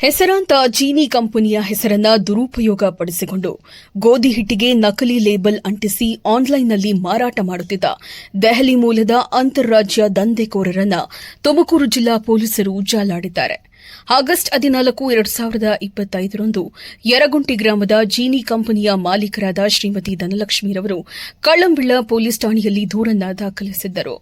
ಹೆಸರಾಂತ ಜೀನಿ ಕಂಪನಿಯ ಹೆಸರನ್ನ ದುರುಪಯೋಗ ಪಡಿಸಿಕೊಂಡು ಗೋಧಿ ಹಿಟ್ಟಿಗೆ ನಕಲಿ ಲೇಬಲ್ ಅಂಟಿಸಿ ಆನ್ಲೈನ್ನಲ್ಲಿ ಮಾರಾಟ ಮಾಡುತ್ತಿದ್ದ ದೆಹಲಿ ಮೂಲದ ಅಂತಾರಾಜ್ಯ ದಂಧೆಕೋರರನ್ನ ತುಮಕೂರು ಜಿಲ್ಲಾ ಪೊಲೀಸರು ಜಾಲಾಡಿದ್ದಾರೆ. ಆಗಸ್ಟ್ 14, 2025ರಂದು ಯರಗುಂಟಿ ಗ್ರಾಮದ ಜೀನಿ ಕಂಪನಿಯ ಮಾಲೀಕರಾದ ಶ್ರೀಮತಿ ಧನಲಕ್ಷ್ಮೀರವರು ಕಳ್ಳಂಬಿಳ್ಳ ಪೊಲೀಸ್ ಠಾಣೆಯಲ್ಲಿ ದೂರನ್ನ ದಾಖಲಿಸಿದ್ದರು.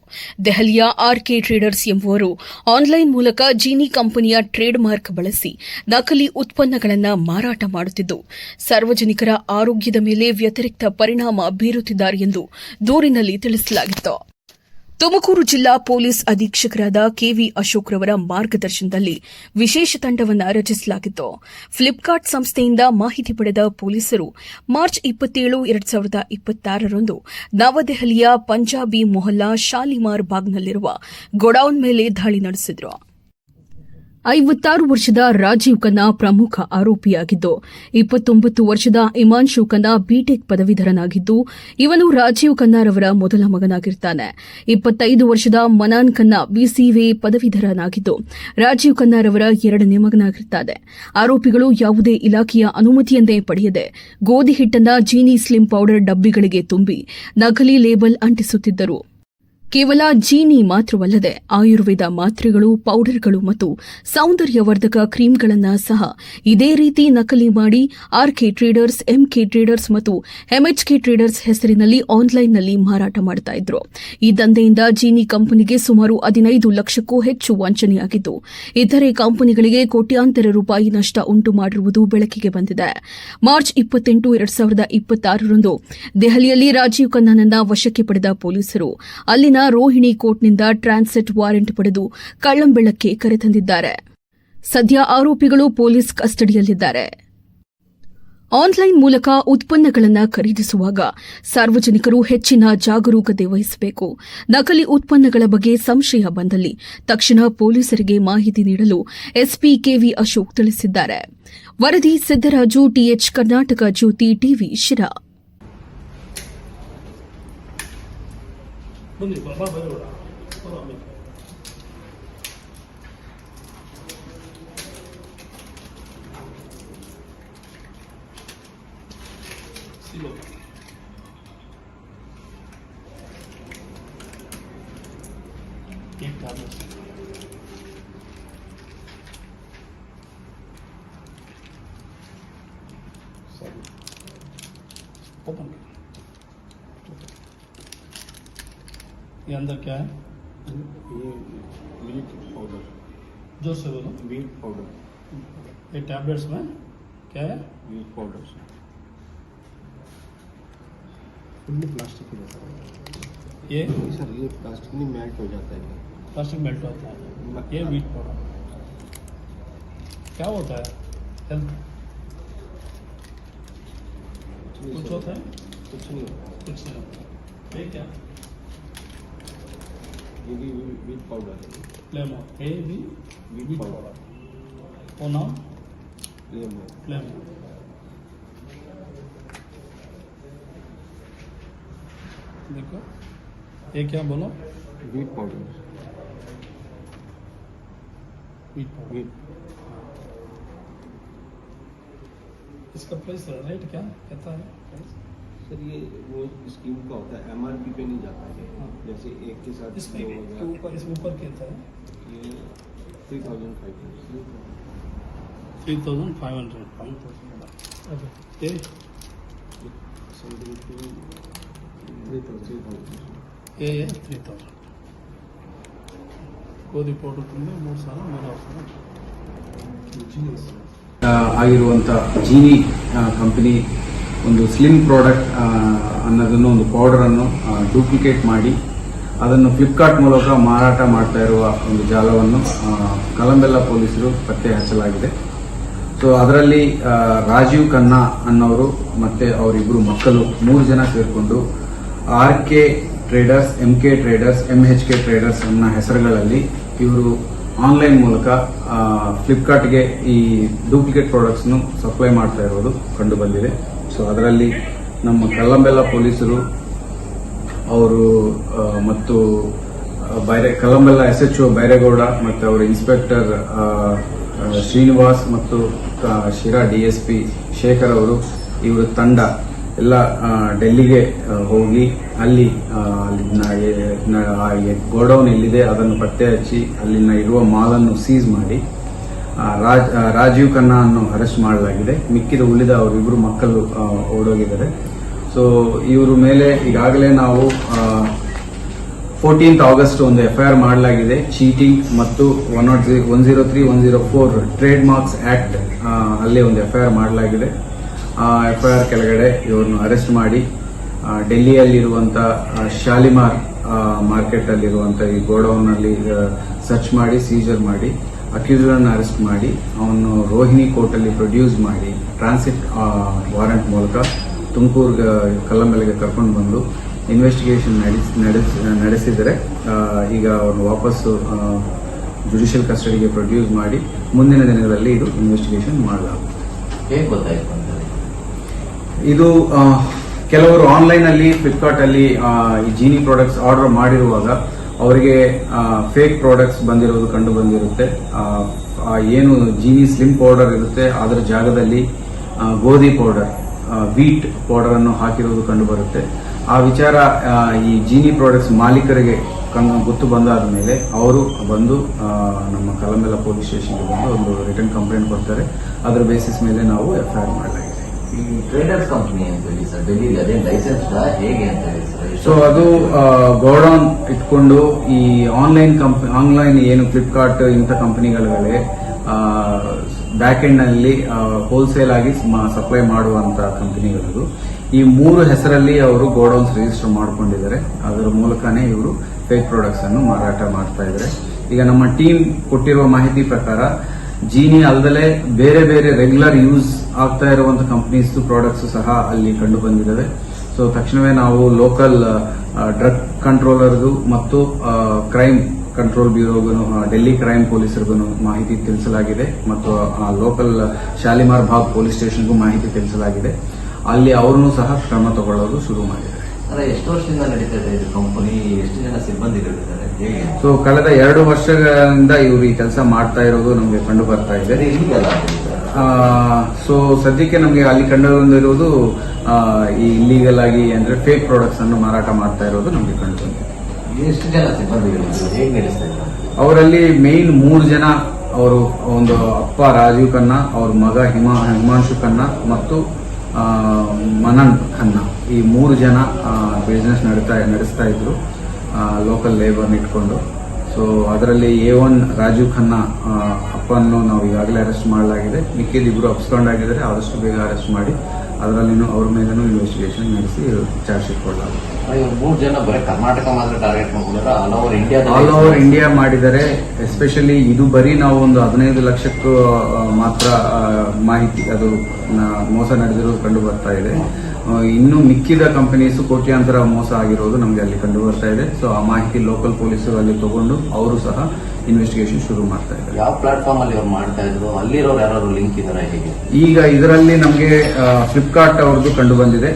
ದೆಹಲಿಯ ಆರ್ಕೆ ಟ್ರೇಡರ್ಸ್ ಎಂಬುವರು ಆನ್ಲೈನ್ ಮೂಲಕ ಜೀನಿ ಕಂಪನಿಯ ಟ್ರೇಡ್ ಮಾರ್ಕ್ ಬಳಸಿ ನಕಲಿ ಉತ್ಪನ್ನಗಳನ್ನು ಮಾರಾಟ ಮಾಡುತ್ತಿದ್ದು ಸಾರ್ವಜನಿಕರ ಆರೋಗ್ಯದ ಮೇಲೆ ವ್ಯತಿರಿಕ್ತ ಪರಿಣಾಮ ಬೀರುತ್ತಿದ್ದಾರೆ ಎಂದು ದೂರಿನಲ್ಲಿ ತಿಳಿಸಲಾಗಿತ್ತು. ತುಮಕೂರು ಜಿಲ್ಲಾ ಪೊಲೀಸ್ ಅಧೀಕ್ಷಕರಾದ ಕೆವಿ ಅಶೋಕ್ ರವರ ಮಾರ್ಗದರ್ಶನದಲ್ಲಿ ವಿಶೇಷ ತಂಡವನ್ನು ರಚಿಸಲಾಗಿತ್ತು. ಫ್ಲಿಪ್ಕಾರ್ಟ್ ಸಂಸ್ಥೆಯಿಂದ ಮಾಹಿತಿ ಪಡೆದ ಪೊಲೀಸರು ಮಾರ್ಚ್ 27, 2026ರಂದು ನವದೆಹಲಿಯ ಪಂಜಾಬಿ ಮೊಹಲ್ಲಾ ಶಾಲಿಮಾರ್ ಬಾಗ್ನಲ್ಲಿರುವ ಗೋಡೌನ್ ಮೇಲೆ ದಾಳಿ ನಡೆಸಿದರು. 56 ವರ್ಷದ ರಾಜೀವ್ ಖನ್ನಾ ಪ್ರಮುಖ ಆರೋಪಿಯಾಗಿದ್ದು 29 ವರ್ಷದ ಇಮಾನ್ಶು ಖನ್ನಾ ಬಿಟೆಕ್ ಪದವೀಧರನಾಗಿದ್ದು ಇವನು ರಾಜೀವ್ ಖನ್ನಾರವರ ಮೊದಲ ಮಗನಾಗಿರುತ್ತಾನೆ. 25 ವರ್ಷದ ಮನಾನ್ ಖನ್ನಾ ಬಿಸಿಎ ಪದವೀಧರನಾಗಿದ್ದು ರಾಜೀವ್ ಖನ್ನಾರವರ ಎರಡನೇ ಮಗನಾಗಿರುತ್ತಾನೆ. ಆರೋಪಿಗಳು ಯಾವುದೇ ಇಲಾಖೆಯ ಅನುಮತಿಯನ್ನೇ ಪಡೆಯದೆ ಗೋಧಿ ಹಿಟ್ಟನ್ನು ಜೀನಿ ಸ್ಲಿಮ್ ಪೌಡರ್ ಡಬ್ಬಿಗಳಿಗೆ ತುಂಬಿ ನಕಲಿ ಲೇಬಲ್ ಅಂಟಿಸುತ್ತಿದ್ದರು. ಕೇವಲ ಜೀನಿ ಮಾತ್ರವಲ್ಲದೆ ಆಯುರ್ವೇದ ಮಾತ್ರೆಗಳು, ಪೌಡರ್ಗಳು ಮತ್ತು ಸೌಂದರ್ಯವರ್ಧಕ ಕ್ರೀಮ್ಗಳನ್ನು ಸಹ ಇದೇ ರೀತಿ ನಕಲಿ ಮಾಡಿ ಆರ್ಕೆ ಟ್ರೇಡರ್ಸ್, ಎಂಕೆ ಟ್ರೇಡರ್ಸ್ ಮತ್ತು ಎಂಎಚ್ಕೆ ಟ್ರೇಡರ್ಸ್ ಹೆಸರಿನಲ್ಲಿ ಆನ್ಲೈನ್ನಲ್ಲಿ ಮಾರಾಟ ಮಾಡುತ್ತಿದ್ದರು. ಈ ದಂಧೆಯಿಂದ ಜೀನಿ ಕಂಪನಿಗೆ ಸುಮಾರು 15 ಲಕ್ಷಕ್ಕೂ ಹೆಚ್ಚು ವಂಚನೆಯಾಗಿದ್ದು ಇತರೆ ಕಂಪನಿಗಳಿಗೆ ಕೋಟ್ಯಾಂತರ ರೂಪಾಯಿ ನಷ್ಟ ಉಂಟು ಮಾಡಿರುವುದು ಬೆಳಕಿಗೆ ಬಂದಿದೆ. ಮಾರ್ಚ್ 28, 2026ರಂದು ದೆಹಲಿಯಲ್ಲಿ ರಾಜೀವ್ ಖನ್ನಾನನ್ನ ವಶಕ್ಕೆ ಪಡೆದ ಪೊಲೀಸರು ಅಲ್ಲಿನ ರೋಹಿಣಿ ಕೋರ್ಟ್ನಿಂದ ಟ್ರಾನ್ಸಿಟ್ ವಾರೆಂಟ್ ಪಡೆದು ಕಳ್ಳಂಬೆಳ್ಳಕ್ಕೆ ಕರೆತಂದಿದ್ದಾರೆ. ಸದ್ಯ ಆರೋಪಿಗಳು ಪೊಲೀಸ್ ಕಸ್ಟಡಿಯಲ್ಲಿದ್ದಾರೆ. ಆನ್ಲೈನ್ ಮೂಲಕ ಉತ್ಪನ್ನಗಳನ್ನು ಖರೀದಿಸುವಾಗ ಸಾರ್ವಜನಿಕರು ಹೆಚ್ಚಿನ ಜಾಗರೂಕತೆ ವಹಿಸಬೇಕು. ನಕಲಿ ಉತ್ಪನ್ನಗಳ ಬಗ್ಗೆ ಸಂಶಯ ಬಂದಲ್ಲಿ ತಕ್ಷಣ ಪೊಲೀಸರಿಗೆ ಮಾಹಿತಿ ನೀಡಲು ಎಸ್ಪಿ ಕೆವಿ ಅಶೋಕ್ ತಿಳಿಸಿದ್ದಾರೆ. ವರದಿ ಸಿದ್ದರಾಜು, ಟಿಎಚ್, ಕರ್ನಾಟಕ ಜ್ಯೋತಿ ಟಿವಿ, ಶಿರಾ. ಬನ್ನಿ ಬಾಬಾ ಬರೋಣ ಸಿಲೋ एक टैबलेट सॉरी ओपन ये अंदर क्या है? ये वीट पाउडर, जोर से बोलो. वीट पाउडर, ये टैबलेट्स में क्या है? वीट पाउडर फुल्ली प्लास्टिक की रहता है ये सर. ये प्लास्टिक नहीं मेल्ट हो जाता है. प्लास्टिक मेल्ट होता है. ये वीट पाउडर क्या होता है? हेल्थ कुछ होता है? कुछ नहीं होता. कुछ नहीं होता. ये क्या? ये भी वीट पाउडर है. फ्लेमो. ये भी वीट वीट पाउडर. पाउडर. वो नाम फ्लेमो. फ्लेमो. देखो ये क्या बोलो? Wheat powder. Wheat powder. Wheat. इसका प्राइस रेट क्या कहता है? प्राइस सर ये वो स्कीम का होता है, एमआरपी पे नहीं जाता है. हाँ. जैसे एक के साथ इसमें दो हो इसके गया. ऊपर इसके ऊपर कहता है ये 3,500. 3,500. ये समथिंग टू 3,000. ये 3,000. ಗೋಧಿ ಪೌಡರ್ ತುಂಬ 3 ಸಲ 3 ಅವಸರ ಆಗಿರುವಂಥ ಜೀನಿ ಕಂಪನಿ ಒಂದು ಸ್ಲಿಮ್ ಪ್ರಾಡಕ್ಟ್ ಅನ್ನೋದನ್ನು ಒಂದು ಪೌಡರನ್ನು ಡೂಪ್ಲಿಕೇಟ್ ಮಾಡಿ ಅದನ್ನು ಫ್ಲಿಪ್ಕಾರ್ಟ್ ಮೂಲಕ ಮಾರಾಟ ಮಾಡ್ತಾ ಇರುವ ಒಂದು ಜಾಲವನ್ನು ಕಲ್ಲಂಬೆಲ್ಲ ಪೊಲೀಸರು ಪತ್ತೆ ಹಚ್ಚಲಾಗಿದೆ. ಸೊ ಅದರಲ್ಲಿ ರಾಜೀವ್ ಖನ್ನಾ ಅನ್ನೋರು ಮತ್ತೆ ಅವರಿಬ್ಬರು ಮಕ್ಕಳು 3 ಜನ ಸೇರಿಕೊಂಡು RK traders, MK traders, MHK traders ಅನ್ನೋ ಹೆಸರುಗಳಲ್ಲಿ ಇವರು ಆನ್ಲೈನ್ ಮೂಲಕ ಫ್ಲಿಪ್ಕಾರ್ಟ್ಗೆ ಈ ಡೂಪ್ಲಿಕೇಟ್ ಪ್ರಾಡಕ್ಟ್ಸ್ನು ಸಪ್ಲೈ ಮಾಡ್ತಾ ಇರೋದು ಕಂಡು ಬಂದಿದೆ. ಸೊ ಅದರಲ್ಲಿ ನಮ್ಮ ಕಲ್ಲಂಬೆಲ್ಲ ಪೊಲೀಸರು ಅವರು ಮತ್ತು ಕಲ್ಲಂಬೆಲ್ಲ SHO ಬೈರೇಗೌಡ ಮತ್ತು ಅವರ ಇನ್ಸ್ಪೆಕ್ಟರ್ ಶ್ರೀನಿವಾಸ್ ಮತ್ತು ಶಿರಾ DSP ಶೇಖರ್ ಅವರು ಇವರ ತಂಡ ಎಲ್ಲ ಡೆಲ್ಲಿಗೆ ಹೋಗಿ ಅಲ್ಲಿ ಗೋಡೌನ್ ಎಲ್ಲಿದೆ ಅದನ್ನು ಪತ್ತೆ ಹಚ್ಚಿ ಅಲ್ಲಿನ ಇರುವ ಮಾಲನ್ನು ಸೀಸ್ ಮಾಡಿ ರಾಜೀವ್ ಖನ್ನಾ ಅನ್ನು ಅರೆಸ್ಟ್ ಮಾಡಲಾಗಿದೆ. ಮಿಕ್ಕಿದ ಉಳಿದ ಅವರಿಬ್ಬರು ಮಕ್ಕಳು ಓಡೋಗಿದ್ದಾರೆ. ಸೊ ಇವ್ರ ಮೇಲೆ ಈಗಾಗಲೇ ನಾವು 14th August ಒಂದು FIR ಮಾಡಲಾಗಿದೆ. ಚೀಟಿಂಗ್ ಮತ್ತು 103, 104 ಟ್ರೇಡ್ ಮಾರ್ಕ್ಸ್ ಆಕ್ಟ್ ಅಲ್ಲಿ ಒಂದು FIR ಮಾಡಲಾಗಿದೆ. ಆ FIR ಕೆಳಗಡೆ ಇವ್ರನ್ನು ಅರೆಸ್ಟ್ ಮಾಡಿ ಡೆಲ್ಲಿಯಲ್ಲಿರುವಂತಹ ಶಾಲಿಮಾರ್ ಮಾರ್ಕೆಟ್ ಅಲ್ಲಿರುವಂತ ಈ ಗೋಡೌನ್ ಅಲ್ಲಿ ಸರ್ಚ್ ಮಾಡಿ ಸೀಜರ್ ಮಾಡಿ ಅಕ್ಯೂಸರ್ ಅನ್ನು ಅರೆಸ್ಟ್ ಮಾಡಿ ಅವನು ರೋಹಿಣಿ ಕೋರ್ಟ್ ಅಲ್ಲಿ ಪ್ರೊಡ್ಯೂಸ್ ಮಾಡಿ ಟ್ರಾನ್ಸಿಟ್ ವಾರೆಂಟ್ ಮೂಲಕ ತುಮಕೂರು ಕಲ್ಲಂಬೆಲೆಗೆ ಕರ್ಕೊಂಡು ಬಂದು ಇನ್ವೆಸ್ಟಿಗೇಷನ್ ನಡೆಸಿದರೆ ಈಗ ಅವನು ವಾಪಸ್ಸು ಜುಡಿಷಿಯಲ್ ಕಸ್ಟಡಿಗೆ ಪ್ರೊಡ್ಯೂಸ್ ಮಾಡಿ ಮುಂದಿನ ದಿನಗಳಲ್ಲಿ ಇದು ಇನ್ವೆಸ್ಟಿಗೇಷನ್ ಮಾಡಲಾಗುತ್ತೆ. ಹೇಗೆ ಗೊತ್ತಾಯ್ತು ಅಂತ ಇದು ಕೆಲವರು ಆನ್ಲೈನ್ ಅಲ್ಲಿ ಫ್ಲಿಪ್ಕಾರ್ಟ್ ಅಲ್ಲಿ ಈ ಜೀನಿ ಪ್ರಾಡಕ್ಟ್ಸ್ ಆರ್ಡರ್ ಮಾಡಿರುವಾಗ ಅವರಿಗೆ ಫೇಕ್ ಪ್ರಾಡಕ್ಟ್ಸ್ ಬಂದಿರೋದು ಕಂಡು ಬಂದಿರುತ್ತೆ. ಏನು ಜೀನಿ ಸ್ಲಿಮ್ ಪೌಡರ್ ಇರುತ್ತೆ ಅದರ ಜಾಗದಲ್ಲಿ ಗೋಧಿ ಪೌಡರ್ ವೀಟ್ ಪೌಡರ್ ಅನ್ನು ಹಾಕಿರೋದು ಕಂಡು ಬರುತ್ತೆ. ಆ ವಿಚಾರ ಈ ಜೀನಿ ಪ್ರಾಡಕ್ಟ್ಸ್ ಮಾಲೀಕರಿಗೆ ಗೊತ್ತು ಬಂದಾದ ಮೇಲೆ ಅವರು ಬಂದು ನಮ್ಮ ಕಲ್ಲಂಬೆಲ್ಲ ಪೊಲೀಸ್ ಸ್ಟೇಷನ್ಗೆ ಬಂದು ಒಂದು ರಿಟರ್ನ್ ಕಂಪ್ಲೇಂಟ್ ಕೊಡ್ತಾರೆ. ಅದರ ಬೇಸಿಸ್ ಮೇಲೆ ನಾವು FIR ಮಾಡಲಾಗಿದೆ. ಈ ಟ್ರೇಡರ್ಸ್ ಕಂಪನಿ ಅಂತ ಹೇಳಿ ಸರ್ ಡೆಲ್ಲಿಲಿ ಅದೇ ಲೈಸೆನ್ಸ್ ಹೇಗೆ ಅಂತ ಹೇಳಿ ಸರ್? ಸೊ ಅದು ಗೋಡೌನ್ ಇಟ್ಕೊಂಡು ಈ ಆನ್ಲೈನ್ ಏನು ಫ್ಲಿಪ್ಕಾರ್ಟ್ ಇಂಥ ಕಂಪನಿಗಳಿಗೆ ಬ್ಯಾಕ್ ಎಂಡ್ ನಲ್ಲಿ ಹೋಲ್ಸೇಲ್ ಆಗಿ ಸಪ್ಲೈ ಮಾಡುವಂತ ಕಂಪನಿಗಳದು. ಈ 3 ಹೆಸರಲ್ಲಿ ಅವರು ಗೋಡೌನ್ಸ್ ರಿಜಿಸ್ಟರ್ ಮಾಡ್ಕೊಂಡಿದ್ದಾರೆ. ಅದರ ಮೂಲಕನೇ ಇವರು ಫೇಕ್ ಪ್ರಾಡಕ್ಟ್ಸ್ ಅನ್ನು ಮಾರಾಟ ಮಾಡ್ತಾ ಇದ್ದಾರೆ. ಈಗ ನಮ್ಮ ಟೀಮ್ ಕೊಟ್ಟಿರುವ ಮಾಹಿತಿ ಪ್ರಕಾರ ಜೀನಿ ಅಲ್ಲದೆ ಬೇರೆ ಬೇರೆ ರೆಗ್ಯುಲರ್ ಯೂಸ್ ಆಗ್ತಾ ಇರುವಂತಹ ಕಂಪನೀಸ್ ಪ್ರಾಡಕ್ಟ್ಸ್ ಸಹ ಅಲ್ಲಿ ಕಂಡು ಬಂದಿದ್ದಾವೆ. ಸೊ ತಕ್ಷಣವೇ ನಾವು ಲೋಕಲ್ ಡ್ರಗ್ ಕಂಟ್ರೋಲರ್ಗೂ ಮತ್ತು ಕ್ರೈಮ್ ಕಂಟ್ರೋಲ್ ಬ್ಯೂರೋಗೂ ಡೆಲ್ಲಿ ಕ್ರೈಮ್ ಪೊಲೀಸರಿಗೂ ಮಾಹಿತಿ ತಿಳಿಸಲಾಗಿದೆ ಮತ್ತು ಲೋಕಲ್ ಶಾಲಿಮಾರ್ ಬಾಗ್ ಪೊಲೀಸ್ ಸ್ಟೇಷನ್ಗೂ ಮಾಹಿತಿ ತಿಳಿಸಲಾಗಿದೆ. ಅಲ್ಲಿ ಅವರನ್ನು ಸಹ ಕ್ರಮ ತಗೊಳ್ಳೋದು ಶುರು ಮಾಡಿದ್ದಾರೆ. ಎಷ್ಟು ವರ್ಷದಿಂದ ನಡೀತಾ ಇದೆ ಇದು ಕಂಪನಿ? ಎಷ್ಟು ಜನ ಸಿಬ್ಬಂದಿಗಳಿದ್ದಾರೆ? ಹೇಗೆ? ಸೊ ಕಳೆದ 2 ವರ್ಷಗಳಿಂದ ಇವರು ಈ ಕೆಲಸ ಮಾಡ್ತಾ ಇರೋದು ನಮಗೆ ಕಂಡು ಬರ್ತಾ ಇದೆ. ಸೊ ಸದ್ಯಕ್ಕೆ ನಮಗೆ ಅಲ್ಲಿ ಕಂಡು ಬಂದಿರುವುದು ಈ ಇಲ್ಲಿಗಲ್ ಆಗಿ ಅಂದ್ರೆ ಫೇಕ್ ಪ್ರಾಡಕ್ಟ್ಸ್ ಅನ್ನು ಮಾರಾಟ ಮಾಡ್ತಾ ಇರೋದು ನಮಗೆ ಕಂಡು ಬಂದಿದೆ. ಎಷ್ಟು ಜನ ಸಿಬ್ಬಂದಿಗಳಿದ್ದಾರೆ? ಹೇಗೆ ನಡೆಸ್ತಾ ಇದ್ದಾರೆ? ಅವರಲ್ಲಿ ಮೇನ್ 3 ಜನ. ಅವರು ಒಂದು ಅಪ್ಪ ರಾಜೀವ್ ಖನ್ನಾ, ಅವ್ರ ಮಗ ಹಿಮಾಂಶು ಖನ್ನಾ ಮತ್ತು ಮನನ್ ಖನ್ನಾ, ಈ 3 ಜನ ಬಿಸ್ನೆಸ್ ನಡೆಸ್ತಾ ಇದ್ರು ಲೋಕಲ್ ಲೇಬರ್ ಇಟ್ಕೊಂಡು. ಸೊ ಅದರಲ್ಲಿ A1 ರಾಜೀವ್ ಖನ್ನಾ ಅಪ್ಪನ್ನು ನಾವು ಈಗಾಗಲೇ ಅರೆಸ್ಟ್ ಮಾಡಲಾಗಿದೆ. ಮಿಕ್ಕಿದಿಬ್ರು ಅಬ್ಸ್ಕಾಂಡ್ ಆಗಿದ್ದಾರೆ. ಆದಷ್ಟು ಬೇಗ ಅರೆಸ್ಟ್ ಮಾಡಿ ಅದರಲ್ಲಿ ಅವ್ರ ಮೇಲೂ ಇನ್ವೆಸ್ಟಿಗೇಷನ್ ನಡೆಸಿ ಚಾರ್ಜ್ ಶೀಟ್ ಕೊಡಲಾಗುತ್ತೆ. 3 ಜನ ಬರೀ ಕರ್ನಾಟಕ ಮಾತ್ರ ಟಾರ್ಗೆಟ್ ಮಾಡಿದ್ರೆ ಆಲ್ ಓವರ್ ಇಂಡಿಯಾ ಮಾಡಿದ್ದಾರೆ. ಎಸ್ಪೆಷಲಿ ಇದು ಬರೀ ನಾವು ಒಂದು 15 ಲಕ್ಷಕ್ಕೂ ಮಾತ್ರ ಮಾಹಿತಿ ಅದು ಮೋಸ ನಡೆದಿರೋದು ಕಂಡು ಬರ್ತಾ ಇದೆ. ಇನ್ನು ಮಿಕ್ಕಿದ ಕಂಪನೀಸ್ ಕೋಟ್ಯಾಂತರ ಮೋಸ ಆಗಿರೋದು ನಮಗೆ ಅಲ್ಲಿ ಕಂಡು ಬರ್ತಾ ಇದೆ. ಸೊ ಆ ಮಾಹಿತಿ ಲೋಕಲ್ ಪೊಲೀಸರು ಅಲ್ಲಿ ತಗೊಂಡು ಅವರು ಸಹ ಇನ್ವೆಸ್ಟಿಗೇಷನ್ ಶುರು ಮಾಡ್ತಾ ಇದ್ದಾರೆ. ಯಾವ ಪ್ಲಾಟ್ಫಾರ್ಮ್ ಅಲ್ಲಿ ಅವ್ರು ಮಾಡ್ತಾ ಇದ್ರು? ಅಲ್ಲಿರೋರು ಯಾರು ಲಿಂಕ್ ಇದಾರೆ? ಹೇಗೆ? ಈಗ ಇದರಲ್ಲಿ ನಮಗೆ ಫ್ಲಿಪ್ಕಾರ್ಟ್ ಅವ್ರದ್ದು ಕಂಡು ಬಂದಿದೆ.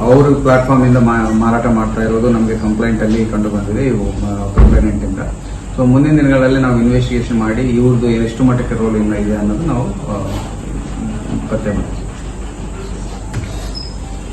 ಅವರು ಪ್ಲಾಟ್ಫಾರ್ಮ್ ಇಂದ ಮಾರಾಟ ಮಾಡ್ತಾ ಇರೋದು ನಮಗೆ ಕಂಪ್ಲೇಂಟ್ ಅಲ್ಲಿ ಕಂಡು ಬಂದಿದೆ ಇವು ಕಂಪ್ಲೇಂಟ್ ಇಂದ. ಸೊ ಮುಂದಿನ ದಿನಗಳಲ್ಲಿ ನಾವು ಇನ್ವೆಸ್ಟಿಗೇಷನ್ ಮಾಡಿ ಇವ್ರದ್ದು ಎಷ್ಟು ಮಟ್ಟಕ್ಕೆ ರೋಲ್ ಇದೆ ಅನ್ನೋದು ನಾವು ಪತ್ತೆ ಮಾಡ್ತೀವಿ.